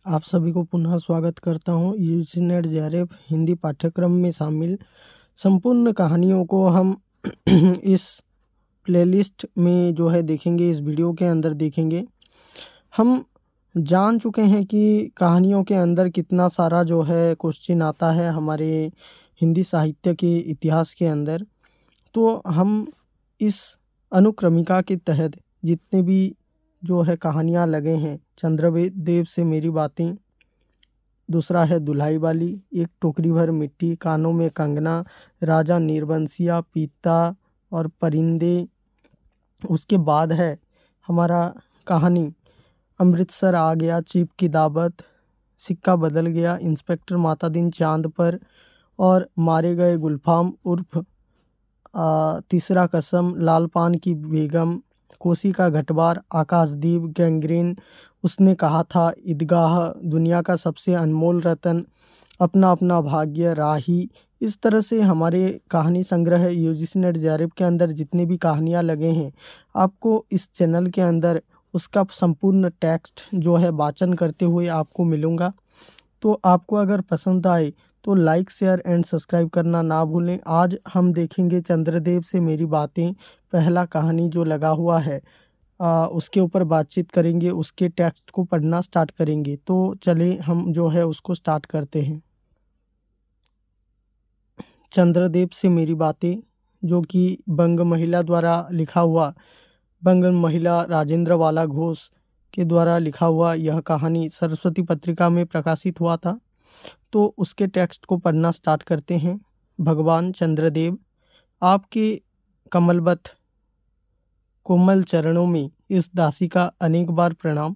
आप सभी को पुनः स्वागत करता हूँ। यूजी नेट जेआरएफ हिंदी पाठ्यक्रम में शामिल संपूर्ण कहानियों को हम इस प्लेलिस्ट में जो है देखेंगे, इस वीडियो के अंदर देखेंगे। हम जान चुके हैं कि कहानियों के अंदर कितना सारा जो है क्वेश्चन आता है हमारे हिंदी साहित्य के इतिहास के अंदर। तो हम इस अनुक्रमिका के तहत जितने भी जो है कहानियाँ लगे हैं, चंद्रदेव से मेरी बातें, दूसरा है दुल्हाई वाली, एक टोकरी भर मिट्टी, कानों में कंगना, राजा नीरबंसिया, पीता और परिंदे। उसके बाद है हमारा कहानी अमृतसर आ गया, चीप की दावत, सिक्का बदल गया, इंस्पेक्टर माता दिन चांद पर और मारे गए गुलफाम उर्फ तीसरा कसम, लाल पान की बेगम, कोसी का घटवार, आकाशदीप, गैंग्रीन, उसने कहा था, ईदगाह, दुनिया का सबसे अनमोल रतन, अपना अपना भाग्य, राही। इस तरह से हमारे कहानी संग्रह यूजीसी नेट जेआरएफ के अंदर जितनी भी कहानियाँ लगे हैं, आपको इस चैनल के अंदर उसका संपूर्ण टेक्स्ट जो है वाचन करते हुए आपको मिलूँगा। तो आपको अगर पसंद आए तो लाइक, शेयर एंड सब्सक्राइब करना ना भूलें। आज हम देखेंगे चंद्रदेव से मेरी बातें, पहला कहानी जो लगा हुआ है उसके ऊपर बातचीत करेंगे, उसके टेक्स्ट को पढ़ना स्टार्ट करेंगे। तो चलिए हम जो है उसको स्टार्ट करते हैं। चंद्रदेव से मेरी बातें, जो कि बंग महिला द्वारा लिखा हुआ, बंग महिला राजेंद्र वाला घोष के द्वारा लिखा हुआ यह कहानी सरस्वती पत्रिका में प्रकाशित हुआ था। तो उसके टेक्स्ट को पढ़ना स्टार्ट करते हैं। भगवान चंद्रदेव, आपके कमलवत कोमल चरणों में इस दासी का अनेक बार प्रणाम।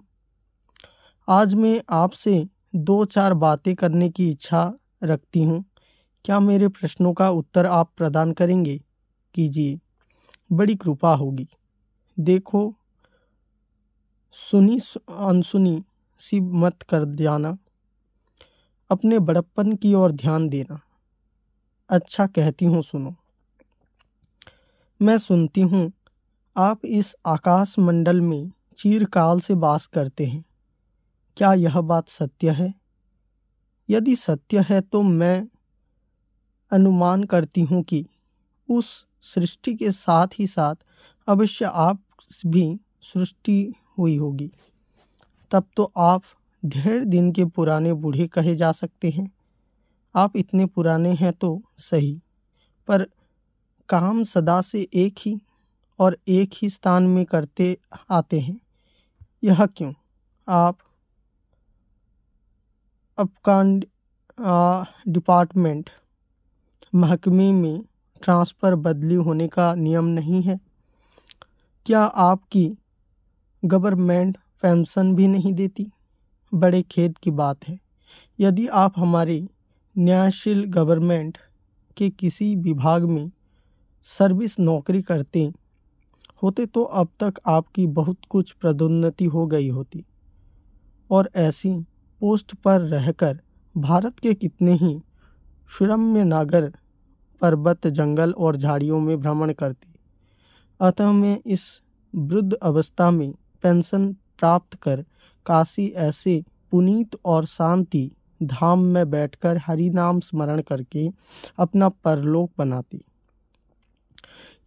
आज मैं आपसे 2-4 बातें करने की इच्छा रखती हूँ। क्या मेरे प्रश्नों का उत्तर आप प्रदान करेंगे? कीजिए, बड़ी कृपा होगी। देखो, सुनी अनसुनी सी मत कर जाना, अपने बड़प्पन की ओर ध्यान देना। अच्छा कहती हूँ, सुनो। मैं सुनती हूँ आप इस आकाश मंडल में चिरकाल से वास करते हैं। क्या यह बात सत्य है? यदि सत्य है तो मैं अनुमान करती हूँ कि उस सृष्टि के साथ ही साथ अवश्य आप भी सृष्टि हुई होगी। तब तो आप ढेर दिन के पुराने बूढ़े कहे जा सकते हैं। आप इतने पुराने हैं तो सही, पर काम सदा से एक ही और एक ही स्थान में करते आते हैं। यह क्यों? आप अपकांड डिपार्टमेंट महकमे में ट्रांसफ़र बदली होने का नियम नहीं है? क्या आपकी गवर्नमेंट पेंशन भी नहीं देती? बड़े खेद की बात है। यदि आप हमारे न्यायशील गवर्नमेंट के किसी विभाग में सर्विस नौकरी करते होते तो अब तक आपकी बहुत कुछ पदोन्नति हो गई होती और ऐसी पोस्ट पर रहकर भारत के कितने ही सुरम्य नागर पर्वत, जंगल और झाड़ियों में भ्रमण करती। अतः मैं इस वृद्ध अवस्था में पेंशन प्राप्त कर काशी ऐसे पुनीत और शांति धाम में बैठकर हरि नाम स्मरण करके अपना परलोक बनाती।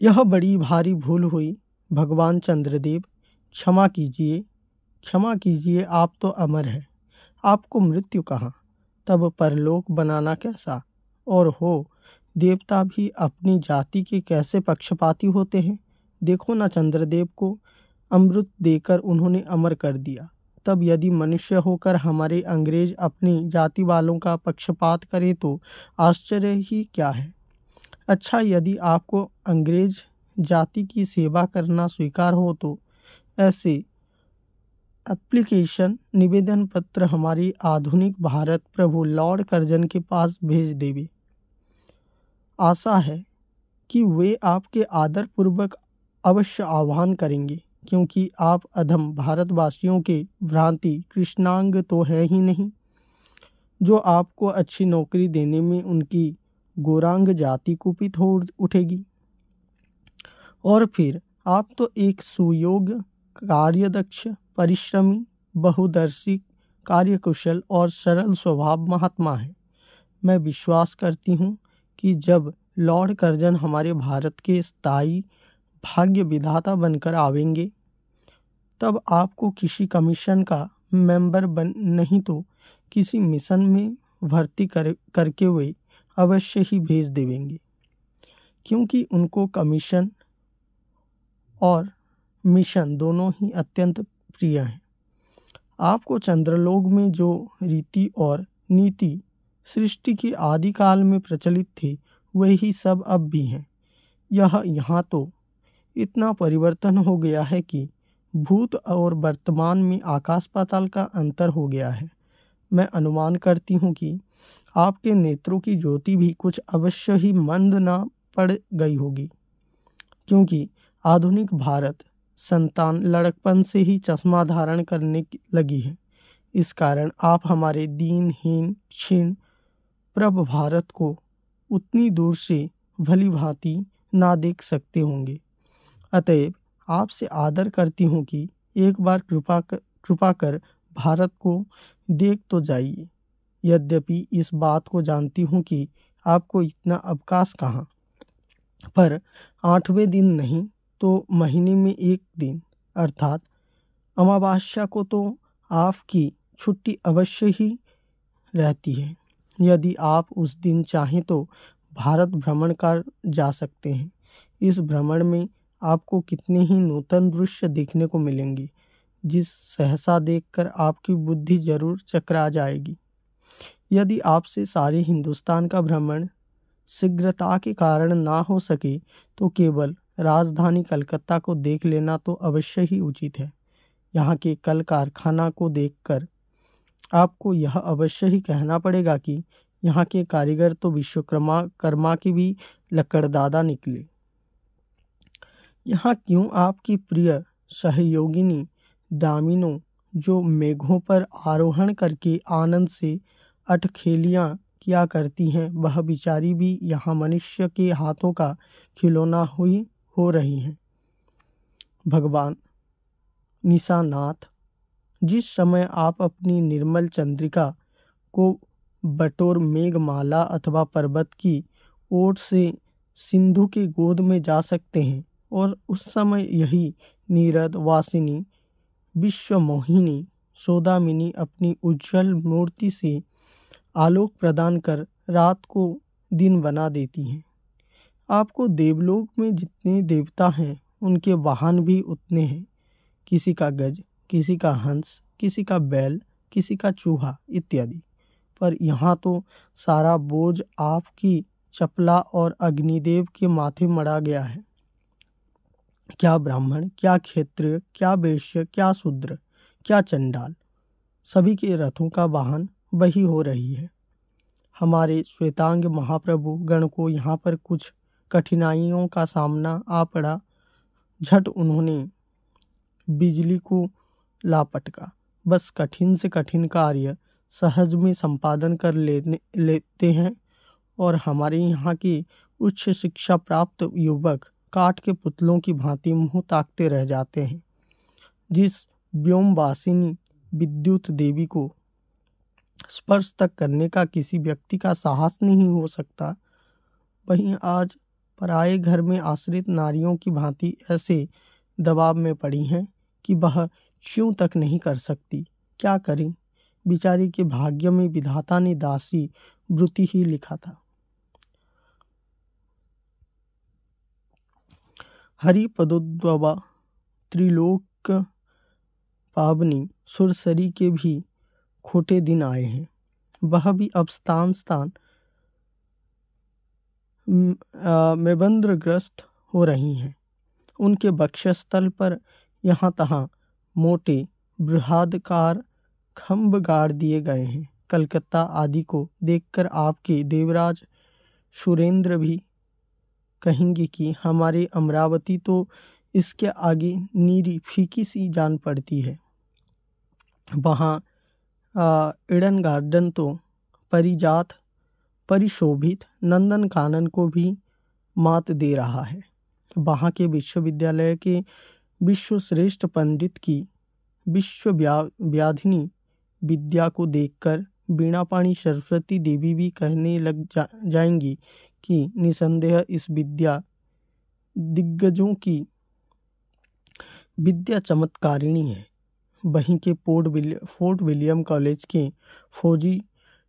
यह बड़ी भारी भूल हुई भगवान चंद्रदेव। क्षमा कीजिए, क्षमा कीजिए, आप तो अमर हैं। आपको मृत्यु कहाँ, तब परलोक बनाना कैसा? और हो, देवता भी अपनी जाति के कैसे पक्षपाती होते हैं। देखो ना, चंद्रदेव को अमृत देकर उन्होंने अमर कर दिया। तब यदि मनुष्य होकर हमारे अंग्रेज अपनी जाति वालों का पक्षपात करे तो आश्चर्य ही क्या है। अच्छा, यदि आपको अंग्रेज जाति की सेवा करना स्वीकार हो तो ऐसे एप्लीकेशन निवेदन पत्र हमारी आधुनिक भारत प्रभु लॉर्ड कर्जन के पास भेज देवे। आशा है कि वे आपके आदरपूर्वक अवश्य आह्वान करेंगे, क्योंकि आप अधम भारतवासियों के भ्रांति कृष्णांग तो है ही नहीं, जो आपको अच्छी नौकरी देने में उनकी गोरांग जाति कुपित हो उठेगी। और फिर आप तो एक सुयोग्य, कार्यदक्ष, परिश्रमी, बहुदर्शी कार्यकुशल और सरल स्वभाव महात्मा हैं। मैं विश्वास करती हूँ कि जब लॉर्ड कर्जन हमारे भारत के स्थायी भाग्य विधाता बनकर आवेंगे, तब आपको किसी कमीशन का मेंबर बन नहीं तो किसी मिशन में भर्ती करके वे अवश्य ही भेज देंगे, क्योंकि उनको कमीशन और मिशन दोनों ही अत्यंत प्रिय हैं। आपको चंद्रलोक में जो रीति और नीति सृष्टि के आदिकाल में प्रचलित थी, वही सब अब भी हैं। यहाँ तो इतना परिवर्तन हो गया है कि भूत और वर्तमान में आकाश पाताल का अंतर हो गया है। मैं अनुमान करती हूँ कि आपके नेत्रों की ज्योति भी कुछ अवश्य ही मंद ना पड़ गई होगी, क्योंकि आधुनिक भारत संतान लड़कपन से ही चश्मा धारण करने लगी है। इस कारण आप हमारे दीनहीन क्षीण प्रभ भारत को उतनी दूर से भली भांति ना देख सकते होंगे। अतएव आपसे आदर करती हूँ कि एक बार कृपा कर भारत को देख तो जाइए। यद्यपि इस बात को जानती हूँ कि आपको इतना अवकाश कहाँ, पर 8वें दिन नहीं तो महीने में एक दिन अर्थात अमावस्या को तो आपकी छुट्टी अवश्य ही रहती है। यदि आप उस दिन चाहें तो भारत भ्रमण कर जा सकते हैं। इस भ्रमण में आपको कितने ही नूतन दृश्य देखने को मिलेंगे, जिस सहसा देखकर आपकी बुद्धि जरूर चकरा जाएगी। यदि आपसे सारे हिंदुस्तान का भ्रमण शीघ्रता के कारण ना हो सके तो केवल राजधानी कलकत्ता को देख लेना तो अवश्य ही उचित है। यहाँ के कल कारखाना को देखकर आपको यह अवश्य ही कहना पड़ेगा कि यहाँ के कारीगर तो विश्वकर्मा के भी लकड़दादा निकले। यहाँ क्यों आपकी प्रिय सहयोगिनी दामिनो, जो मेघों पर आरोहण करके आनंद से अटखेलियाँ किया करती हैं, वह बिचारी भी यहाँ मनुष्य के हाथों का खिलौना हो रही हैं। भगवान निशानाथ, जिस समय आप अपनी निर्मल चंद्रिका को बटोर मेघमाला अथवा पर्वत की ओर से सिंधु के गोद में जा सकते हैं, और उस समय यही नीरद वासिनी विश्वमोहिनी सौदामिनी अपनी उज्जवल मूर्ति से आलोक प्रदान कर रात को दिन बना देती हैं। आपको देवलोक में जितने देवता हैं, उनके वाहन भी उतने हैं। किसी का गज, किसी का हंस, किसी का बैल, किसी का चूहा इत्यादि। पर यहाँ तो सारा बोझ आपकी चपला और अग्निदेव के माथे मढ़ा गया है। क्या ब्राह्मण, क्या क्षत्रिय, क्या वैश्य, क्या शूद्र, क्या चंडाल, सभी के रथों का वाहन वही हो रही है। हमारे श्वेतांग महाप्रभु गण को यहाँ पर कुछ कठिनाइयों का सामना आ पड़ा। झट उन्होंने बिजली को लापटका। बस कठिन से कठिन कार्य सहज में संपादन कर लेते हैं, और हमारे यहाँ के उच्च शिक्षा प्राप्त युवक काठ के पुतलों की भांति मुंह ताकते रह जाते हैं। जिस व्योमवासिनी विद्युत देवी को स्पर्श तक करने का किसी व्यक्ति का साहस नहीं हो सकता, वहीं आज पराये घर में आश्रित नारियों की भांति ऐसे दबाव में पड़ी हैं कि वह च्यों तक नहीं कर सकती। क्या करें, बिचारी के भाग्य में विधाता ने दासी वृत्ति ही लिखा था। हरि पदोद्भवा त्रिलोक पावनी सुरसरी के भी खोटे दिन आए हैं। वह भी अब स्थान में बंद्रग्रस्त हो रही हैं। उनके वक्षस्थल पर यहाँ तहाँ मोटे बृहदाकार खंभ गाड़ दिए गए हैं। कलकत्ता आदि को देखकर आपके देवराज सुरेंद्र भी कहेंगे कि हमारे अमरावती तो इसके आगे नीरी फीकी सी जान पड़ती है। वहाँ ईडन गार्डन तो परिजात परिशोभित नंदन कानन को भी मात दे रहा है। वहाँ के विश्वविद्यालय के विश्वश्रेष्ठ पंडित की विश्वव्याधिनी विद्या को देखकर वीणा पाणी सरस्वती देवी भी कहने लग जाएंगी कि निसंदेह इस विद्या दिग्गजों की विद्या चमत्कारिणी है। वहीं के फोर्ट विलियम कॉलेज के फौजी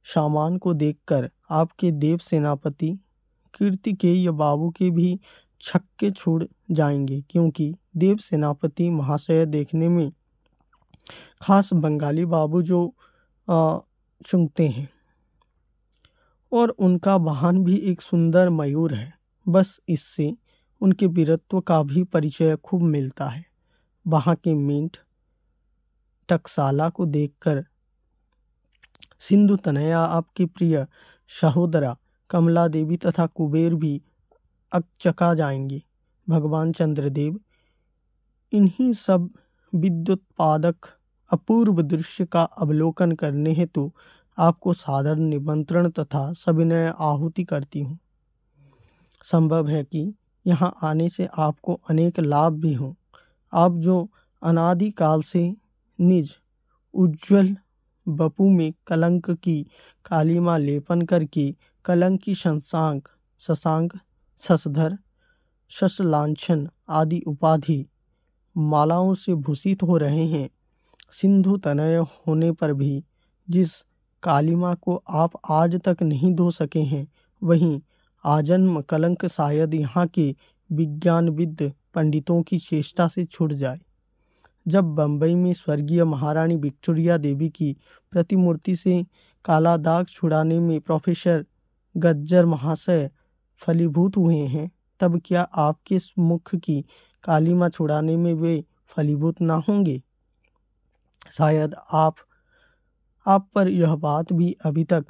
सामान को देखकर आपके देव सेनापति कीर्तिकेय बाबू के भी छक्के छोड़ जाएंगे, क्योंकि देव सेनापति महाशय देखने में खास बंगाली बाबू जो चुंगते हैं, और उनका वाहन भी एक सुंदर मयूर है। बस इससे उनके वीरत्व का भी परिचय खूब मिलता है। वहाँ के मिंट टकसाला को देखकर सिंधु तनया आपकी प्रिय सहोदरा कमला देवी तथा कुबेर भी अकचका जाएंगे। भगवान चंद्रदेव इन्हीं सब विद्युत्पादक अपूर्व दृश्य का अवलोकन करने हेतु आपको सादर निमंत्रण तथा सविनय आहुति करती हूँ। संभव है कि यहाँ आने से आपको अनेक लाभ भी हों। आप जो अनादिकाल से निज उज्ज्वल बपू में कलंक की कालीमा लेपन करके कलंक की शशांक, शशधर, शशलांछन आदि उपाधि मालाओं से भूषित हो रहे हैं, सिंधु तनय होने पर भी जिस कालीमा को आप आज तक नहीं धो सके हैं, वहीं आजन्म कलंक शायद यहाँ के विज्ञानविद पंडितों की चेष्टा से छूट जाए। जब बंबई में स्वर्गीय महारानी विक्टोरिया देवी की प्रतिमूर्ति से काला दाग छुड़ाने में प्रोफेसर गज्जर महाशय फलीभूत हुए हैं, तब क्या आपके मुख की कालीमा छुड़ाने में वे फलीभूत ना होंगे? शायद आप पर यह बात भी अभी तक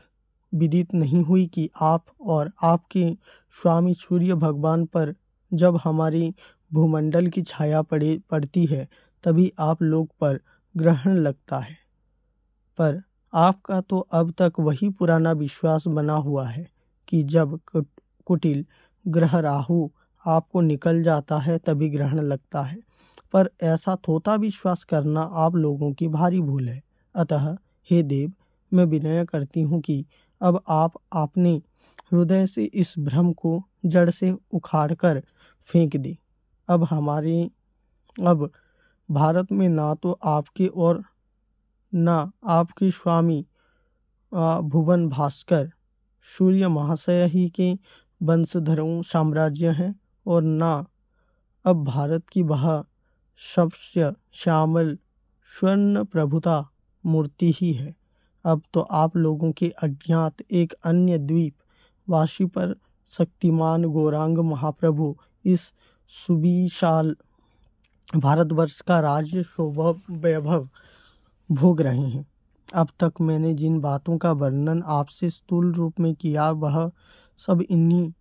विदित नहीं हुई कि आप और आपके स्वामी सूर्य भगवान पर जब हमारी भूमंडल की छाया पड़ती है, तभी आप लोग पर ग्रहण लगता है। पर आपका तो अब तक वही पुराना विश्वास बना हुआ है कि जब कुटिल ग्रह राहु आपको निकल जाता है तभी ग्रहण लगता है। पर ऐसा थोथा विश्वास करना आप लोगों की भारी भूल है। अतः हे देव, मैं विनय करती हूँ कि अब आप अपने हृदय से इस भ्रम को जड़ से उखाड़कर फेंक दें। अब भारत में ना तो आपके और ना आपके स्वामी भुवन भास्कर सूर्य महाशय ही के वंशधरों साम्राज्य हैं, और ना अब भारत की वह सबसे श्यामल स्वर्ण प्रभुता मूर्ति ही है। अब तो आप लोगों के अज्ञात एक अन्य द्वीप वासी पर शक्तिमान गौरांग महाप्रभु इस सुविशाल भारतवर्ष का राज्य वैभव भोग रहे हैं। अब तक मैंने जिन बातों का वर्णन आपसे स्थूल रूप में किया, वह सब इन्हीं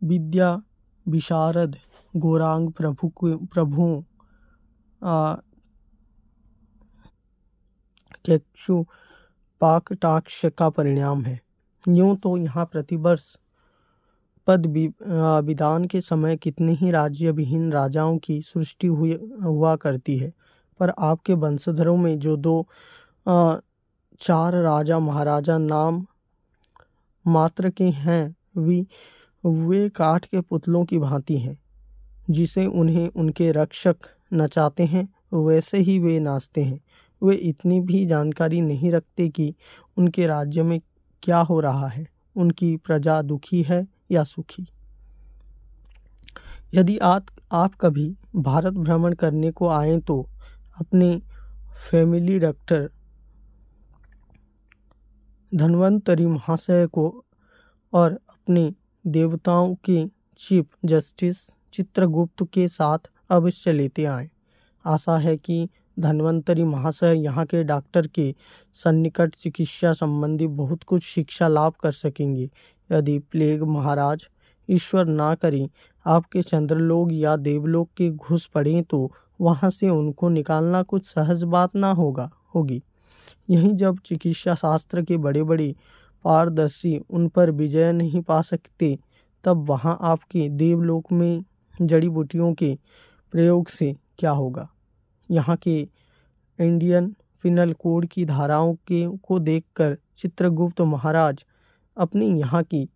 विद्या विशारद गौरांग प्रभुओं चक्षु पाकटाक्ष का परिणाम है। यूँ तो यहाँ प्रतिवर्ष पद विधान के समय कितने ही राज्य विहीन राजाओं की सृष्टि हुआ करती है, पर आपके वंशधरों में जो 2-4 राजा महाराजा नाम मात्र के हैं, वे काठ के पुतलों की भांति हैं। जिसे उन्हें उनके रक्षक नचाते हैं, वैसे ही वे नाचते हैं। वे इतनी भी जानकारी नहीं रखते कि उनके राज्य में क्या हो रहा है, उनकी प्रजा दुखी है या सुखी। यदि आप कभी भारत भ्रमण करने को आएं तो अपने फैमिली डॉक्टर धन्वंतरी महाशय को और अपने देवताओं के चीफ जस्टिस चित्रगुप्त के साथ अवश्य लेते आएं। आशा है कि धन्वंतरी महाशय यहाँ के डॉक्टर के सन्निकट चिकित्सा संबंधी बहुत कुछ शिक्षा लाभ कर सकेंगे। यदि प्लेग महाराज ईश्वर ना करे आपके चंद्रलोक या देवलोक के घुस पड़े तो वहाँ से उनको निकालना कुछ सहज बात ना होगी। यहीं जब चिकित्सा शास्त्र के बड़े बड़े पारदर्शी उन पर विजय नहीं पा सकते, तब वहाँ आपके देवलोक में जड़ी बूटियों के प्रयोग से क्या होगा। यहाँ के इंडियन फिनल कोड की धाराओं को देखकर चित्रगुप्त महाराज अपनी यहाँ की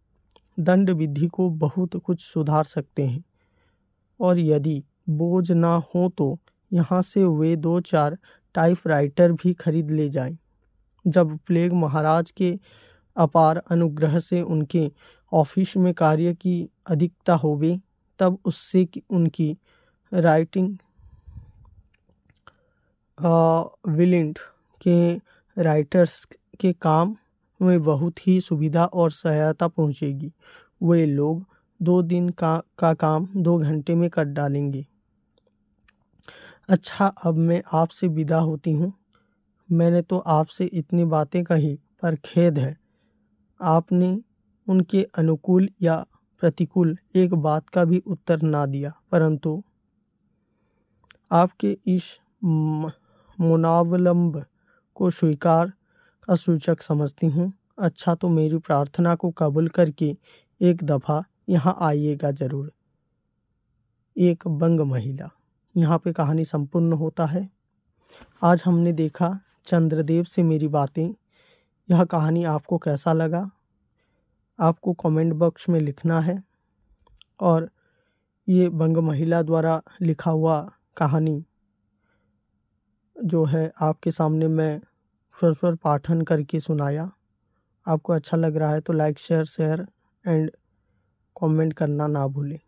दंड विधि को बहुत कुछ सुधार सकते हैं, और यदि बोझ ना हो तो यहाँ से वे 2-4 टाइपराइटर भी खरीद ले जाएं। जब प्लेग महाराज के अपार अनुग्रह से उनके ऑफिस में कार्य की अधिकता होवे, तब उससे उनकी राइटिंग विलिंट के राइटर्स के काम में बहुत ही सुविधा और सहायता पहुंचेगी। वे लोग 2 दिन का काम 2 घंटे में कर डालेंगे। अच्छा, अब मैं आपसे विदा होती हूँ। मैंने तो आपसे इतनी बातें कही, पर खेद है आपने उनके अनुकूल या प्रतिकूल एक बात का भी उत्तर ना दिया, परंतु आपके इस मुनावलंब को स्वीकार का सूचक समझती हूँ। अच्छा, तो मेरी प्रार्थना को कबूल करके एक दफ़ा यहाँ आइएगा ज़रूर। एक बंग महिला। यहाँ पे कहानी संपूर्ण होता है। आज हमने देखा चंद्रदेव से मेरी बातें। यह कहानी आपको कैसा लगा, आपको कमेंट बॉक्स में लिखना है। और ये बंग महिला द्वारा लिखा हुआ कहानी जो है आपके सामने मैं स्वर पाठन करके सुनाया। आपको अच्छा लग रहा है तो लाइक शेयर एंड कमेंट करना ना भूलें।